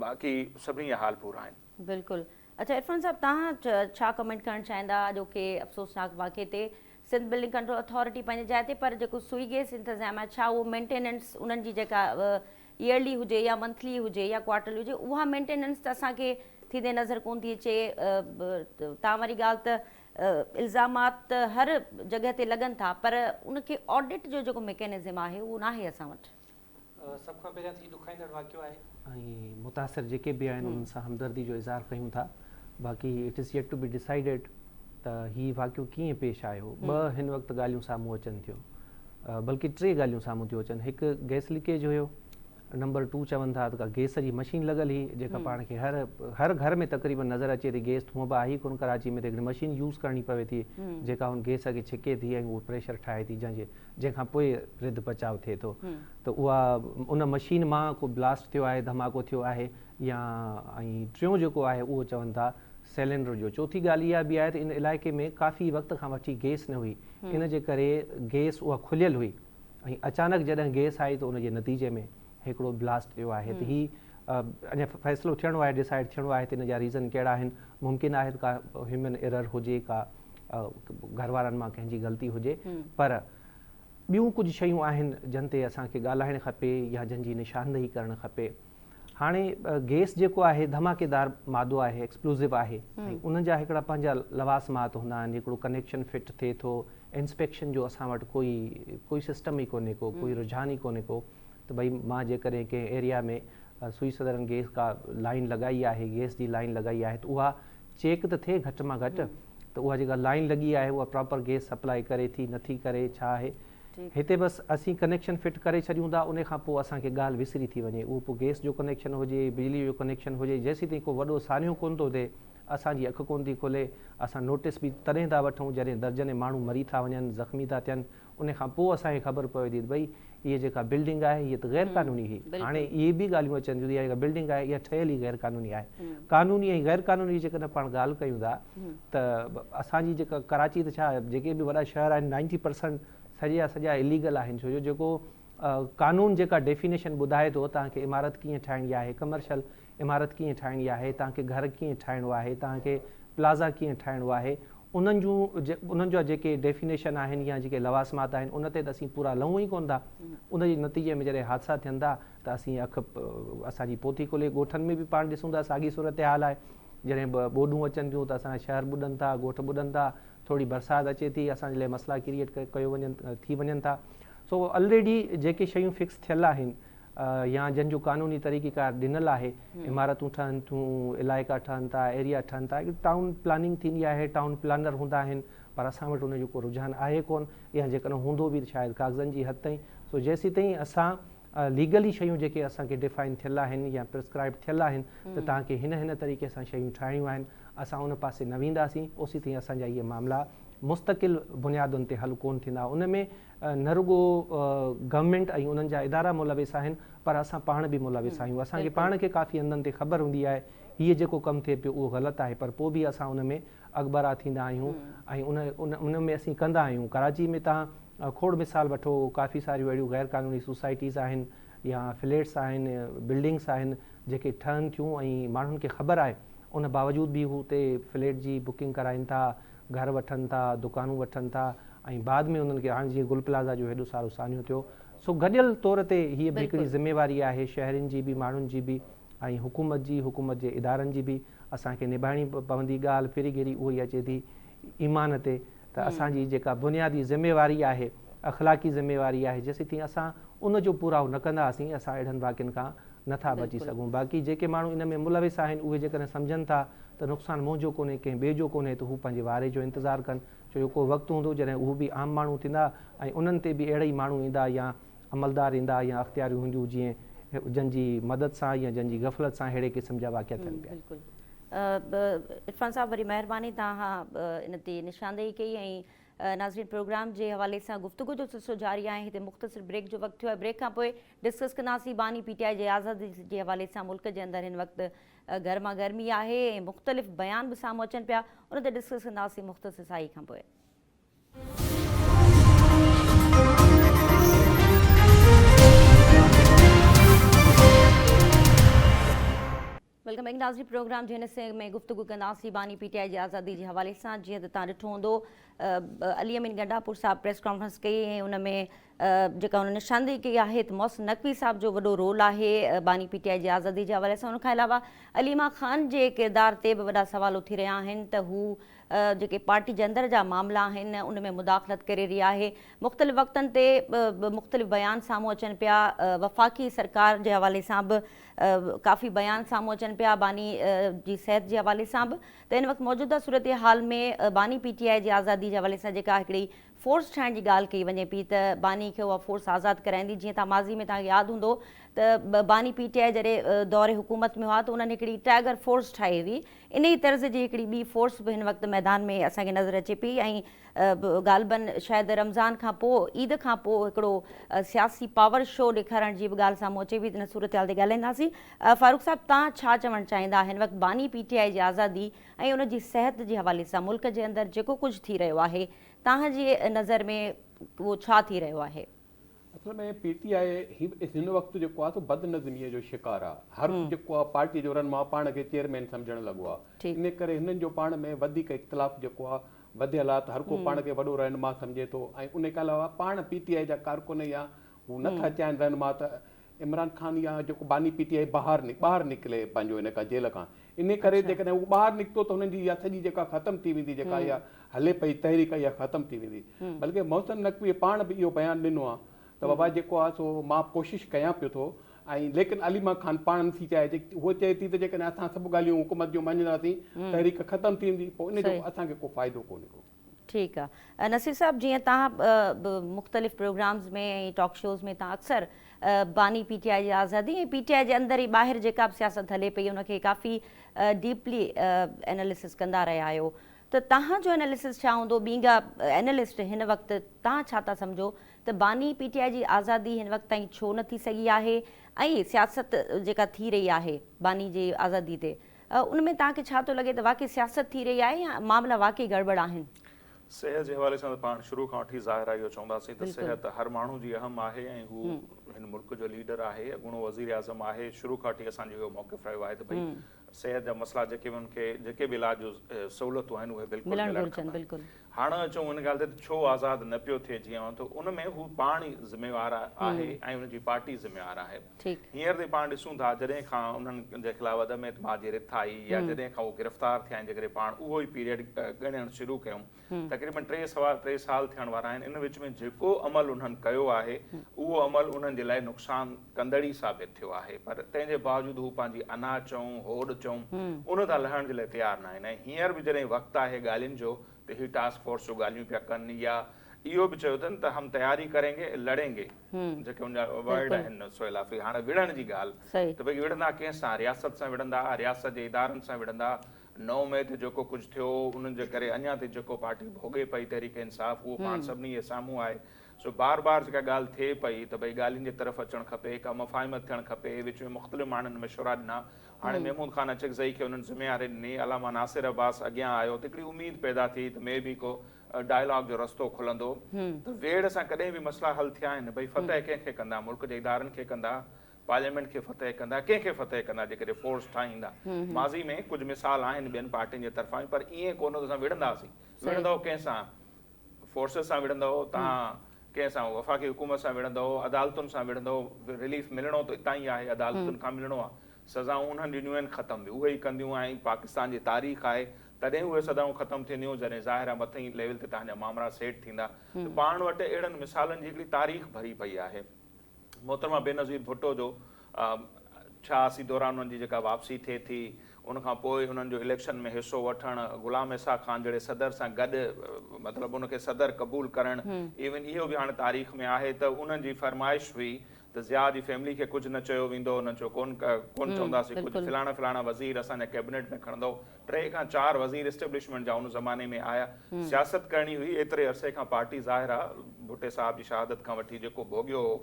बाक़ी सभिनी जा हाल पूरा आहिनि बिल्कुलु अच्छा इरफान साहब तव्हां छा कमेंट करणु चाहींदा अॼोके अफ़सोसनाक वाक़े ते सिंध बिल्डिंग कंट्रोल अथॉरिटी पंहिंजे जाइ ते पर जेको सुई गैस इंतज़ाम आहे छा उहो मेंटेनेंस उन्हनि जी जेका ईयरली हुजे या मंथली हुजे या क्वार्टरली हुजे उहा मेंटेनेंस त असांखे थींदे नज़र कोन थी अचे तव्हां वारी ॻाल्हि त इल्ज़ामात त हर जॻह ते लॻनि था पर उनखे ऑडिट जो जेको मैकेनिज़म आहे उहो नाहे असां वटि सभ खां पहिरियां थी ॾुखाईंदड़ वाक़ियो आहे ऐं मुतासिर जेके बि आहिनि उन्हनि सां हमदर्दी जो इज़हार कयूं था बाक़ी it is yet to be decided त हीउ वाक़ियो कीअं पेश आयो ॿ हिन वक़्तु ॻाल्हियूं साम्हूं अचनि थियूं बल्कि 3 ॻाल्हियूं साम्हूं थियूं अचनि हिकु गैस लीकेज हुयो नंबर 2 चवनि था त गैस जी मशीन लॻल हुई जेका पाण खे हर घर में तक़रीबन नज़र अचे थी गैस हूअं बि आहे ई कोन कराची में त हिकिड़ी मशीन यूज़ करणी पवे थी जेका हुन गैस खे छिके थी ऐं उहो प्रेशर ठाहे थी जंहिंखां पोइ रिद बचाव थिए थो त उहा उन मशीन मां को ब्लास्ट थियो आहे धमाको थियो आहे या ऐं टियों जेको आहे उहो चवनि था सिलेंडर जो चौथी ॻाल्हि इहा बि आहे त इन इलाइक़े में काफ़ी वक़्त खां वठी गैस न हुई इन जे करे गैस उहा खुलियल हुई ऐं अचानक जॾहिं गैस आई त उनजे नतीजे में हिकिड़ो ब्लास्ट थियो आहे त हीउ अञा फ़ैसिलो थियणो आहे डिसाइड थियणो आहे त इन जा रीज़न कहिड़ा आहिनि मुमकिन आहे त का ह्यूमन एरर हुजे का घर वारनि मां कंहिंजी ग़लती हुजे पर ॿियूं कुझु शयूं आहिनि जिन ते असांखे ॻाल्हाइणु खपे या जंहिंजी निशानदेही करणु खपे हाणे गैस जेको आहे धमाकेदार मादो आहे एक्सप्लोज़िव आहे ऐं उन जा हिकिड़ा पंहिंजा लवाज़मात हूंदा आहिनि हिकिड़ो कनेक्शन फिट थिए थो इंस्पेक्शन जो असां वटि कोई सिस्टम ई कोन्हे कोई रुझान ई कोन्हे को त भई मां जेकॾहिं कंहिं एरिया में सुई सदरन गैस का लाइन लॻाई आहे गैस जी लाइन लॻाई आहे त उहा चेक त थिए घटि मां घटि त उहा जेका लाइन लॻी आहे उहा प्रॉपर गैस सप्लाई करे थी नथी करे छा आहे हिते बसि असीं कनेक्शन फिट करे छॾियूं था उन खां पोइ असांखे ॻाल्हि विसरी थी वञे उहो पोइ गैस जो कनेक्शन हुजे बिजली जो कनेक्शन हुजे जेसीं ताईं को वॾो सानियो कोन थो थिए असांजी अखि कोन थी खुले असां नोटिस बि तॾहिं था वठूं जॾहिं दर्जने माण्हू मरी था वञनि ज़ख़्मी था थियनि उन खां पोइ असांखे ख़बर पवे थी त भई इहा जेका बिल्डिंग आहे हीअ त गैर क़ानूनी हुई हाणे इहे बि ॻाल्हियूं अचनि थियूं इहा जेका बिल्डिंग आहे इहा ठहियल ई गैर क़ानूनी आहे क़ानूनी ऐं गैर क़ानूनी जेकॾहिं पाण ॻाल्हि कयूं था त असांजी जेका कराची त छा जेके बि वॾा शहर आहिनि 90% सॼा इलीगल आहिनि छो जो जेको क़ानून जेका डेफिनेशन ॿुधाए थो तव्हांखे इमारत कीअं ठाहिणी आहे कमर्शियल इमारत कीअं ठाहिणी आहे तव्हांखे घर कीअं ठाहिणो आहे तव्हांखे प्लाज़ा कीअं ठाहिणो आहे उन्हनि जा जेके डेफिनेशन आहिनि या जेके लवाज़मात आहिनि उन ते त असीं पूरा लहूं ई कोन था उन जे नतीजे में जॾहिं हादसा थियनि था त असीं असांजी पोथी खोले ॻोठनि में बि पाण ॾिसूं था साॻी सूरत हाल आहे जॾहिं ॿोॾूं अचनि थियूं त असांजा शहर ॿुॾनि था ॻोठ ॿुॾनि था थोरी बरसाति अचे थी असांजे लाइ मसइला क्रिएट थी वञनि था सो ऑलरेडी जेके शयूं फिक्स थियल आहिनि या जंहिंजो क़ानूनी तरीक़ेकार ॾिनल आहे इमारतूं ठहनि थियूं इलाइक़ा ठहनि था एरिया ठहनि था टाउन प्लानिंग थींदी आहे टाउन प्लानर हूंदा आहिनि पर असां वटि उनजो को रुझान आहे कोन या जेकॾहिं हूंदो बि शायदि कागज़नि जी हद ताईं सो जेसीं ताईं असां लीगली शयूं जेके असांखे डिफाइन थियल आहिनि या प्रिस्क्राइब थियल आहिनि त तव्हांखे हिन तरीक़े सां शयूं ठाहिणियूं आहिनि असां उन पासे न वेंदासीं ओसी ताईं असांजा इहे मामला मुस्तक़िल बुनियादुनि ते हल कोन थींदा। उन में न रुगो गवर्नमेंट ऐं उन्हनि जा इदारा मुलविस आहिनि, पर असां पाण बि मुलविस आहियूं। असांखे पाण खे काफ़ी हंधनि ते ख़बर हूंदी आहे हीअ जेको कमु थिए पियो उहो ग़लति आहे, पर पोइ बि असां उन में अख़बारा थींदा आहियूं ऐं उन में असीं कंदा आहियूं। कराची में तव्हां खोड़ मिसाल वठो, काफ़ी सारियूं अहिड़ियूं गैर क़ानूनी सोसाइटीज़ आहिनि या फ्लैट्स आहिनि, बिल्डिंग्स आहिनि जेके ठहनि थियूं ऐं माण्हुनि खे ख़बर आहे, उन बावजूद बि हू उते फ्लैट जी बुकिंग कराइनि था, घर वठनि था, दुकानूं वठनि था ऐं बाद में उन्हनि खे, हाणे जीअं गुल प्लाज़ा जो हेॾो सारो सान्यो थियो। सो गॾियल तौर ते हीअ बि हिकिड़ी ज़िम्मेवारी आहे शहरनि जी बि, माण्हुनि जी बि ऐं हुकूमत जी, हुकूमत जे इदारनि जी बि असांखे निभाइणी पवंदी। ॻाल्हि फिरी गिरी उहो ई अचे थी ईमान ते, त असांजी जेका बुनियादी ज़िम्मेवारी आहे, अख़लाक़ी ज़िम्मेवारी आहे, जेसीं ताईं असां उनजो पूराओ न कंदासीं असां अहिड़नि वाक़ियुनि खां नथा बची सघूं। बाक़ी जेके माण्हू इन में मुलविस आहिनि उहे जेकॾहिं सम्झनि था त नुक़सानु मुंहिंजो कोन्हे, कंहिं ॿिए जो कोन्हे, त हू पंहिंजे वारे जो इंतज़ारु कनि। छो जो को वक़्तु हूंदो जॾहिं उहे बि आम माण्हू थींदा ऐं उन्हनि ते बि अहिड़ा ई माण्हू ईंदा या अमलदार ईंदा या अख़्तियारियूं हूंदियूं जीअं जंहिंजी मदद सां या जंहिंजी गफ़लत सां अहिड़े क़िस्म जा वाक़िया थियनि पिया। बिल्कुलु। इरफान साहब वरी महिरबानी, तव्हां इन ते निशानदेही कई ऐं नाज़रीन प्रोग्राम जे हवाले सां गुफ़्तगू जो सिलसिलो जारी आहे। हिते मुख़्तसिर ब्रेक जो वक़्तु थियो आहे। ब्रेक खां पोइ डिस्कस कंदासीं बानी PTI जे आज़ादी जे हवाले सां। मुल्क जे अंदरि हिन वक़्तु गर्मा गर्मी आहे ऐं मुख़्तलिफ़ बयान बि साम्हूं अचनि पिया, उन ते डिस्कस कंदासीं मुख़्तसिर साई खां पोइ। वेलकम बैक नाज़रीन, प्रोग्राम जे हिस्से में गुफ्तगू कंदासीं बानी PTI जी आज़ादी जे हवाले सां। जीअं त तव्हां ॾिठो हूंदो, अली अमीन गंडापुर साहब प्रेस कॉन्फ्रेंस कई ऐं उन में जेका उन निशानदेही कई आहे त मोहसिन नक़वी साहब जो वॾो रोल आहे बानी PTI जी आज़ादी जे हवाले सां। उनखां अलावा अलीमा ख़ान जे किरदार ते बि वॾा सवाल उथी रहिया आहिनि त हू जेके पार्टी जे अंदरि जा मामला आहिनि उन में मुदाख़लत करे रही आहे। मुख़्तलिफ़ वक़्तनि ते मुख़्तलिफ़ बयान साम्हूं अचनि पिया। वफ़ाक़ी सरकार जे हवाले सां बि काफ़ी बयान साम्हूं अचनि पिया, बानी जी सिहत जे हवाले सां बि। त हिन वक़्तु मौजूदा सूरत हाल में बानी PTI जी आज़ादी जे हवाले सां जेका हिकिड़ी फोर्स ठाहिण जी ॻाल्हि कई वञे पई त बानी खे उहा फोर्स आज़ादु कराईंदी। जीअं तव्हां माज़ी में तव्हांखे यादि हूंदो त बानी PTI जॾहिं दौरे हुकूमत में हुआ त उन्हनि हिकिड़ी टाइगर फोर्स ठाही हुई। इन ई तर्ज़ जी हिकिड़ी ॿी फोर्स बि हिन वक़्तु मैदान में असांखे नज़र अचे पई ऐं ग़ालिबन शायदि रमज़ान खां पोइ, ईद खां पोइ हिकिड़ो सियासी पावर शो ॾेखारण जी बि ॻाल्हि साम्हूं अचे पई। त इन सूरत हाल ते ॻाल्हाईंदासीं। फारूक साहब, तव्हां छा चवणु चाहींदा हिन वक़्तु बानी PTI जी आज़ादी ऐं उन जी सिहत जे हवाले सां? मुल्क जे अंदरि जेको कुझु थी रहियो आहे, तव्हांजी नज़र में उहो छा थी रहियो आहे? असल में PTI हिन वक़्तु जेको आहे बदनज़मीअ जो शिकार आहे। हर जेको आहे पार्टी जो रहनुमा पाण खे चेयरमैन सम्झणु लॻो आहे। इन करे हिननि जो पाण में वधीक इख़्तिलाफ़ जेको आहे वधियल आहे। त हर को पाण खे वॾो रहनुमा सम्झे थो ऐं उन खां अलावा पाण PTI जा कारकुन या हू नथा चाहिनि रहनुमा त इमरान ख़ान या जेको बानी PTI ॿाहिरि निकिरे पंहिंजो इन खां जेल खां। इन करे जेकॾहिं उहो ॿाहिरि निकितो त हुननि जी इहा सॼी जेका ख़तमु थी वेंदी, जेका इहा हले पई तहरीक, इहा ख़तमु थी वेंदी। बल्कि मोहसिन नक़वी पाण बि इहो बयानु ॾिनो आहे त बाबा जेको आहे सो मां कोशिशि कयां पियो थो ऐं लेकिन अलीमा ख़ान पाण नथी चाहे। उहो चए थी त जेकॾहिं असां सभु ॻाल्हियूं हुकूमत जूं मञंदासीं तहरीक ख़तमु थी वेंदी, पोइ इन जो असांखे को फ़ाइदो कोन्हे को। ठीकु आहे। नसीर साहब, जीअं तव्हां मुख़्तलिफ़ प्रोग्राम्स में ऐं टॉक शोज़ में तव्हां अक्सर बानी PTI जी आज़ादी ऐं PTI जे अंदरि ई ॿाहिरि जेका बि सियासत हले पई उनखे काफ़ी डीपली एनालिसिस कंदा रहिया आहियो। त तव्हांजो एनालिसिस छा हूंदो? बीइंग अ एनालिस्ट हिन वक़्तु तव्हां छा था सम्झो त बानी PTI जी आज़ादी हिन वक़्तु ताईं छो न थी सघी आहे ऐं सियासत जेका थी रही आहे बानी जी आज़ादी ते, उन में तव्हांखे छा थो लॻे त वाक़ई सियासत थी रही आहे या मामला वाक़ई गड़बड़ आहिनि? सिहत जे हवाले सां त पाण शुरू खां वठी ज़ाहिर आहे इहो चवंदासीं त सिहत हर माण्हू जी अहम आहे ऐं हू हिन मुल्क जो लीडर आहे, अॻूणो वज़ीर आज़म आहे। शुरू खां वठी असांजो इहो मौक़िफ़ रहियो आहे त भई सिहत जा मसइला जेके बि उनखे जेके बि इलाज जूं सहूलियतूं आहिनि उहे बिल्कुलु मिलणु खपनि। हाणे अचूं हिन ॻाल्हि ते छो आज़ादु न पियो थिए, जीअं त उन में हू पाण ई ज़िम्मेवार आहे ऐं उनजी पार्टी ज़िम्मेवार आहे। हींअर ते पाण ॾिसूं था जॾहिं खां उन्हनि जे ख़िलाफ़ अदम एतमाद जी रिथ आई या जॾहिं खां उहे गिरफ़्तार थिया आहिनि, जेकॾहिं पाण उहो ई पीरियड ॻणणु शुरू कयूं, तक़रीबन 3 साल थियण वारा आहिनि। इन विच में जेको अमल उन्हनि कयो आहे उहो अमल उन्हनि जे लाइ नुक़सान कंदड़ी साबित थियो आहे। पर तंहिंजे बावजूदि हू पंहिंजी अना चऊं होड़ चऊं उन तां लहण जे लाइ तयारु न आहिनि। ऐं हींअर बि जॾहिं वक़्तु आहे ॻाल्हियुनि जो त हीअ टास्क फोर्स जो ॻाल्हियूं पिया कनि या इहो बि चयो अथनि त हम तयारी करेंगे लड़ेंगे, जेके उनजा वर्ड आहिनि सोहेलाफ़ी। हाणे विढ़ण जी ॻाल्हि त भई विढ़ंदा कंहिं सां? रियासत सां विढ़ंदा, रियासत जे इदारनि सां विढ़ंदा। त 9 मई ते जेको कुझु थियो उन्हनि जे करे अञा ताईं जेको पार्टी भोगे पई तहरीक इंसाफ़ उहो पाण सभिनी जे साम्हूं आहे। सो बार बार जेका ॻाल्हि थिए पई त भई ॻाल्हियुनि जे तरफ़ अचणु खपे, का मफ़ाहिमत थियणु खपे, विच में मुख़्तलिफ़ माण्हुनि मशवरा ॾिना। हाणे महमूद ख़ान अचकज़ई खे उन्हनि ज़िम्मेवारी ॾिनी, अलामा नासिर अब्बास अॻियां आयो त हिकिड़ी उमेद पैदा थी त मे बि को डायलॉग जो रस्तो खुलंदो त वेड़ सां कॾहिं बि मसइला हल थिया आहिनि। भई फतह कंहिंखे कंदा, मुल्क जे इदारनि खे कंदा, पार्लियामेंट खे फतह कंदा, कंहिंखे फतह कंदा जेकॾहिं फोर्स ठाहींदा। माज़ी में कुझु मिसाल आहिनि ॿियनि पार्टियुनि जे तरफ़ां, पर ईअं कोन त असां विढ़ंदासीं। विढ़ंदव कंहिंसां? फोर्सिस सां विढ़ंदव, तव्हां कंहिंसां वफ़ाक़ी हुकूमत सां विढ़ंदव, अदालतुनि सां विढ़ंदव। रिलीफ मिलणो त हितां ई आहे, अदालतुनि खां मिलणो आहे। सज़ाऊं उन्हनि ॾिनियूं आहिनि, ख़तम बि उहे ई कंदियूं। ऐं पाकिस्तान जी तारीख़ आहे तॾहिं उहे सज़ाऊं ख़तम थींदियूं जॾहिं ज़ाहिर आहे मथीं लेवल ते तव्हांजा मामला सेट थींदा। त पाण वटि अहिड़नि मिसालनि जी हिकिड़ी तारीख़ भरी पई आहे। मोहतरमा बेनज़ीर भुट्टो जो 86 दौरान उन्हनि जी जेका वापसी थिए थी, उनखां पोइ उन्हनि जो इलेक्शन में हिसो वठणु, ग़ुलाम इसाक़ खान जहिड़े सदर सां गॾु मतिलबु उनखे सदर क़बूल करणु, इवन इहो बि हाणे तारीख़ में आहे त उन्हनि जी फरमाइश हुई त ज़िया जी फैमिली खे कुझु न चयो वेंदो, उन्हनि चयो कोन चवंदासीं, कुझु फलाणा वज़ीर असांजे कैबिनेट में खणंदो। 3 खां 4 वज़ीर इस्टेब्लिशमेंट जा उन ज़माने में आया। सियासत करणी हुई, एतिरे अरसे खां पार्टी ज़ाहिर आहे भुट्टे साहब जी शहादत खां वठी जेको भोगियो हो,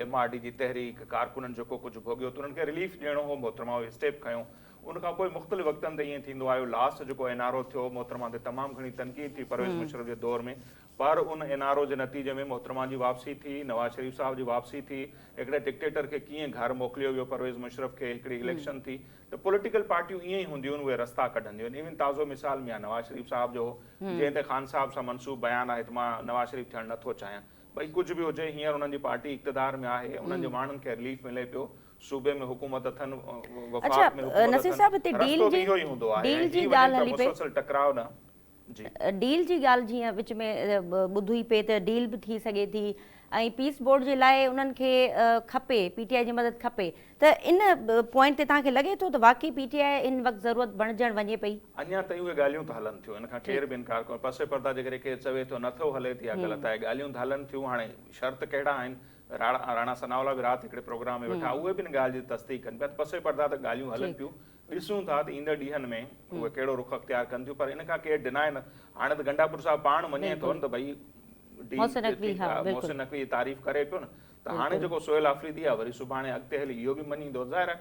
MRD जी तहरीक, कारकुननि जेको कुझु भोगियो, त उन्हनि खे रिलीफ ॾियणो हो। मोहतरमा स्टेप खयों। उनखां पोइ मुख़्तलिफ़ वक़्तनि ते ईअं थींदो आयो। लास्ट जेको NRO थियो, मोहतरमा ते तमामु घणी तनक़ीद थी परवेज़ मुशर्रफ जे दौर में, पर उन NRO जे नतीजे में मोहतरमा जी वापसी थी, नवाज़ शरीफ़ साहब जी वापसी थी, हिकिड़े डिक्टेटर खे कीअं घर मोकिलियो वियो परवेज़ मुशर्रफ खे, हिकिड़ी इलेक्शन थी। त पॉलिटिकल पार्टियूं ईअं ई हूंदियूं आहिनि, उहे रस्ता कढंदियूं आहिनि। इवन ताज़ो मिसाल में आहे नवाज़ शरीफ़ साहब जो, जंहिं ते ख़ान साहब सां मनसूब बयानु आहे त मां नवाज़ शरीफ़ थियणु नथो चाहियां। भई कुझु बि हुजे, हींअर उन्हनि जी पार्टी इक़्तिदार में आहे, उन्हनि जे माण्हुनि खे रिलीफ मिले पियो, सूबे में हुकूमत अथनि, वफ़ाक़ में हुकूमत नसीर साहब, हिते अथनि, रस्तो बि इहो ई हूंदो आहे। डील जी ॻाल्हि हली पई, मुसलसल टकराव न डील जी ॻाल्हि जीअं विच में ॿुधी पई त डील बि थी सघे थी, ऐं पीस बोर्ड जे लाइ उन्हनि खे खपे, PTI जी मदद खपे। त इन पॉइंट ते तव्हांखे लॻे थो त वाक़ई PTI इन वक़्तु ज़रूरत बणिजणु वञे पई? अञा ताईं उहे ॻाल्हियूं त हलनि थियूं, इन खां केर बि इनकार कोन्हे। पसे पर्दा जेकॾहिं केरु चवे थो नथो हले थी, ग़लति आहे। ॻाल्हियूं त हलनि थियूं। हाणे शर्त कहिड़ा आहिनि? राणा सनावला बि राति हिकिड़े प्रोग्राम में वेठा, उहे बि इन ॻाल्हि जी तस्दीक कनि पिया त पसे पर्दा त ॻाल्हियूं हलनि पियूं। ॾिसूं था त ईंदड़ ॾींहंनि में उहे कहिड़ो रुख अख़्तियार कनि थियूं, पर इन खां केरु डिनाए न। हाणे त गंडापुर साहब पाण मञे थो न त भई मोहसिन नक़वी जी तारीफ़ करे पियो न। त हाणे जेको सोहेल आफ़रीदी आहे, वरी सुभाणे अॻिते हली इहो बि मञींदो। ज़ाहिर आहे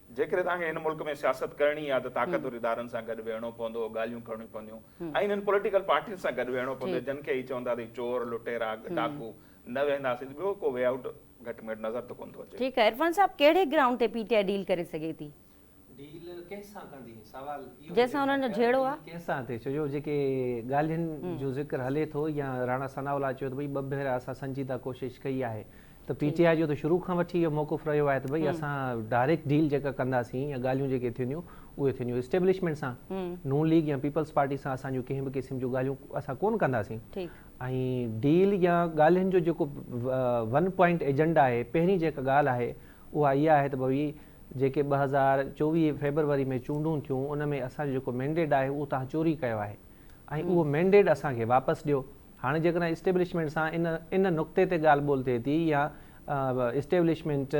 जेकॾहिं तव्हांखे हिन मुल्क में सियासत करणी आहे त ताक़तवर इदारनि सां गॾु वेहणो पवंदो, ॻाल्हियूं करणियूं पवंदियूं, ऐं हिननि पॉलिटिकल पार्टियुनि सां गॾु वेहणो पवंदो। जिन खे ई चवंदा त चोर लुटेरा डाकू न वेहंदासीं, ॿियो को वे आउट घटि में घटि नज़र त कोन थो अचे। ठीकु आहे। इरफान साहब, कहिड़े ग्राउंड ते PTI डील करे सघे थी? डील कंहिंसां कंदी? सवाल जंहिंसां उन्हनि जो झेड़ो आहे कंहिंसां थिए? छो जो जेके ॻाल्हियुनि जो ज़िक्र हले थो, या राणा सनावला चयो त भई 2 भेरा असां संजीदा कोशिशि कई आहे, त PTI जो त शुरू खां वठी इहो मौक़ुफ़ रहियो आहे त भई असां डायरेक्ट डील जेका कंदासीं या ॻाल्हियूं जेके थींदियूं उहे थींदियूं इस्टेब्लिशमेंट सां, नून लीग या पीपल्स पार्टी सां असांजूं कंहिं बि क़िस्म जूं ॻाल्हियूं असां कोन कंदासीं। ऐं डील या ॻाल्हियुनि जो जेको 1 पॉइंट एजेंडा आहे, पहिरीं जेका ॻाल्हि आहे उहा इहा आहे त भई जेके 2024 फेबरवरी में चूंडूं थियूं, उन में असांजो जेको मैंडेट आहे उहो तव्हां चोरी कयो आहे, ऐं उहो मैंडेट असांखे वापसि ॾियो। हाणे जेकॾहिं इस्टेब्लिशमेंट सां इन नुक़्ते ते ॻाल्हि ॿोल थिए थी, या इस्टेब्लिशमेंट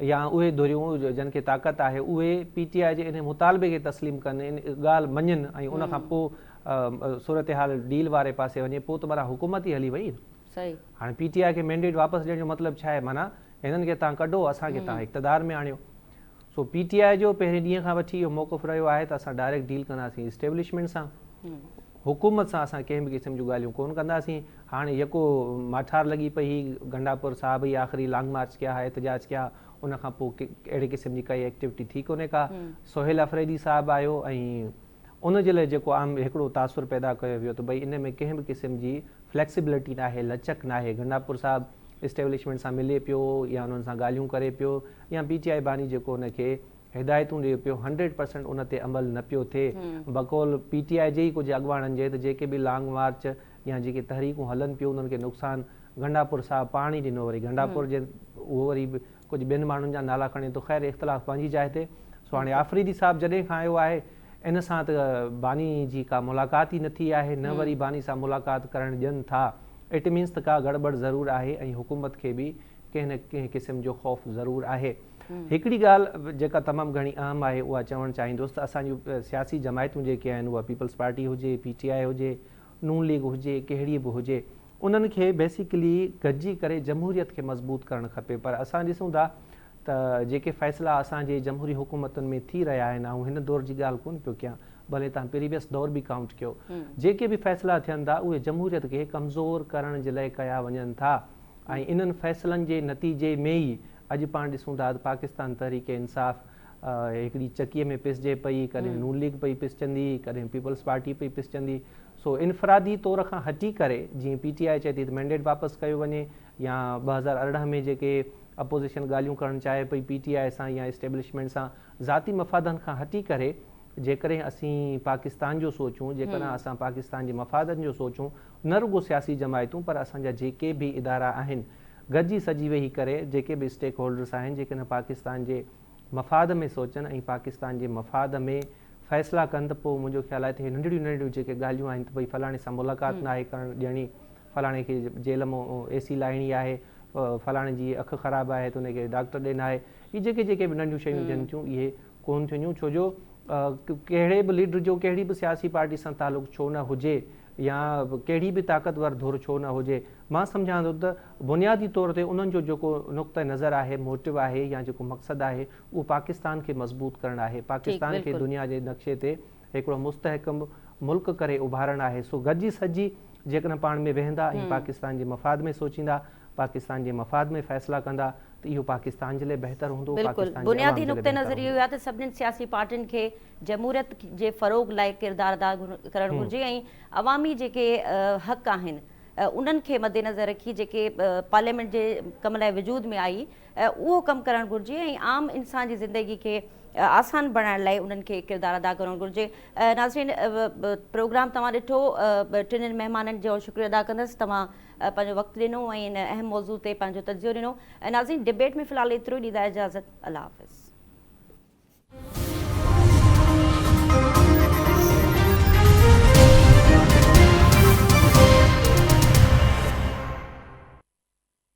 या उहे धुरियूं जिन खे ताक़त आहे उहे PTI जे इन मुतालबे खे तस्लीम कनि, इन ॻाल्हि मञनि, ऐं उनखां पोइ सूरत हाल डील वारे पासे वञे, पोइ त माना हुकूमत ई हली वई। हाणे PTI खे मैंडेट वापसि ॾियण जो मतिलबु छा आहे? माना हिननि खे तव्हां कढो, असांखे तव्हां इक़्तिदार में आणियो। सो PTI जो पहिरें ॾींहं खां वठी इहो मौक़ुफ़ रहियो आहे त असां डायरेक्ट डील कंदासीं इस्टेब्लिशमेंट सां, हुकूमत सां असां कंहिं बि क़िस्म जूं ॻाल्हियूं कोन कंदासीं। हाणे यको माठार लॻी पई, गंडापुर साहब ई आख़िरी लॉन्ग मार्च कया, एहतजाज कया, उनखां पोइ अहिड़े क़िस्म जी काई एक्टिविटी थी कोन्हे का। सोहेल अफरीदी साहब आयो, ऐं उन जे लाइ जेको आम हिकिड़ो तासुर पैदा कयो वियो त भई इन में कंहिं बि क़िस्म जी फ्लैक्सिबिलिटी न आहे, लचक न आहे। गंडापुर साहब इस्टेब्लिशमेंट सां मिले पियो, या उन्हनि सां ॻाल्हियूं करे पियो, या PTI बानी जेको उनखे हिदायतूं ॾिए पियो, 100% उन ते अमल न पियो थिए। बक़ौल PTI जे ई कुझु अॻुवाणनि जे त जेके बि लॉन्ग मार्च या जेके तहरीकूं हलनि पियूं उन्हनि खे नुक़सानु गंडापुर साहब पाण ई ॾिनो। वरी गंडापुर जे उहो वरी कुझु ॿियनि माण्हुनि जा नाला खणे थो, ख़ैर इख़्तिलाफ़ पंहिंजी जाइ ते। सो हाणे आफ़रीदी साहब जॾहिं खां आयो आहे, इन सां त बानी जी का मुलाक़ात ई न थी आहे, न वरी बानी सां मुलाक़ात करणु ॾियनि था। इट मीन्स त का गड़बड़ ज़रूरु आहे, ऐं हुकूमत खे बि कंहिं न कंहिं क़िस्म जो ख़ौफ़ ज़रूरु आहे। हिकिड़ी ॻाल्हि जेका तमामु घणी अहम आहे उहा चवणु चाहींदुसि त असांजूं सियासी जमायतूं जेके आहिनि उहा पीपल्स पार्टी हुजे PTI हुजे नून लीग हुजे कहिड़ी बि हुजे उन्हनि खे बेसिकली गॾिजी करे जमहूरियत खे मज़बूत करणु खपे पर असां ॾिसूं था त जेके फ़ैसिला असांजे जमहूरी हुकूमतुनि में थी रहिया आहिनि ऐं हिन दौर जी ॻाल्हि कोन पियो कयां भले तव्हां प्रीवियस दौर बि काउंट कयो जेके बि फ़ैसिला थियनि था उहे जमहूरियत खे कमज़ोर करण जे लाइ कया वञनि था ऐं इन्हनि फ़ैसिलनि जे नतीजे में ई अॼु पाण ॾिसूं था त पाकिस्तान तहरीक इंसाफ़ हिकिड़ी चकीअ में पिसजे पई कॾहिं नून लीग पई पिसजंदी कॾहिं पीपल्स पार्टी पई पिसजंदी सो इनफ़रादी तौर खां हटी करे जीअं PTI चए थी त मैंडेट वापसि कयो वञे या 2018 में जेके अपोज़िशन ॻाल्हियूं करणु चाहे पई PTI सां या इस्टेब्लिशमेंट सां ज़ाती मफ़ादनि खां हटी करे जेकॾहिं असीं पाकिस्तान जो सोचूं जेकॾहिं असां पाकिस्तान जे मफ़ादनि जो सोचूं न रुगो सियासी जमायतूं पर असांजा जेके बि इदारा आहिनि गॾिजी सजी वेही करे जेके बि स्टेक होल्डर्स आहिनि जेके न पाकिस्तान जे मफ़ाद में सोचनि ऐं पाकिस्तान जे मफ़ाद में फ़ैसिला कनि त पोइ मुंहिंजो ख़्यालु आहे त हे नंढिड़ियूं नंढिड़ियूं जेके ॻाल्हियूं आहिनि त भई फलाणे सां मुलाक़ात न आहे करणु ॾियणी फलाणे खे जेल मां AC लाहिणी आहे फलाणे जी अखि ख़राबु आहे त उनखे डॉक्टर ॾे न आहे इहे जेके बि नंढियूं शयूं थियनि थियूं इहे कोन थियूं छो जो कहिड़े बि लीडर जो कहिड़ी बि सियासी पार्टी सां तालुक़ु छो न हुजे या कहिड़ी बि ताक़तवर धुर छो न हुजे मां सम्झां थो त बुनियादी तौर ते उन्हनि जो जेको नुक़्ते नज़र आहे मोटिव आहे या जेको मक़सदु आहे उहो पाकिस्तान खे मज़बूत करणु आहे पाकिस्तान खे दुनिया जे नक्शे ते हिकिड़ो मुस्तहकम मुल्क करे उभारणु आहे सो गॾिजी सजी जेकॾहिं पाण में वेहंदा ऐं पाकिस्तान जे मफ़ाद में सोचींदा पाकिस्तान जे मफ़ाद में फ़ैसिला कंदा त इहो पाकिस्तान जे लाइ बहितर हूंदो बुनियादी नुक़्ते नज़र इहो आहे त सभिनीनि सियासी पार्टियुनि खे जमहूरियत जे फ़रोग़ लाइ किरदारु अदा करणु घुरिजे ऐं अवामी जेके हक़ आहिनि उन्हनि खे मद्देनज़र रखी जेके पार्लियामेंट जे कम लाइ वजूद में आई उहो कमु करणु घुरिजे ऐं आम इंसान जी ज़िंदगी खे आसान बणाइण लाइ उन्हनि खे किरदारु अदा करणु घुरिजे नाज़रीन प्रोग्राम तव्हां ॾिठो टिनिनि महिमाननि जो शुक्रिया अदा कंदसि तव्हां पंहिंजो वक़्तु ॾिनो ऐं इन अहम मौज़ू ते पंहिंजो तजियो ॾिनो नाज़रीन डिबेट में फ़िलहालु एतिरो ई ॾींदा इजाज़त अल्लाह हाफ़िज़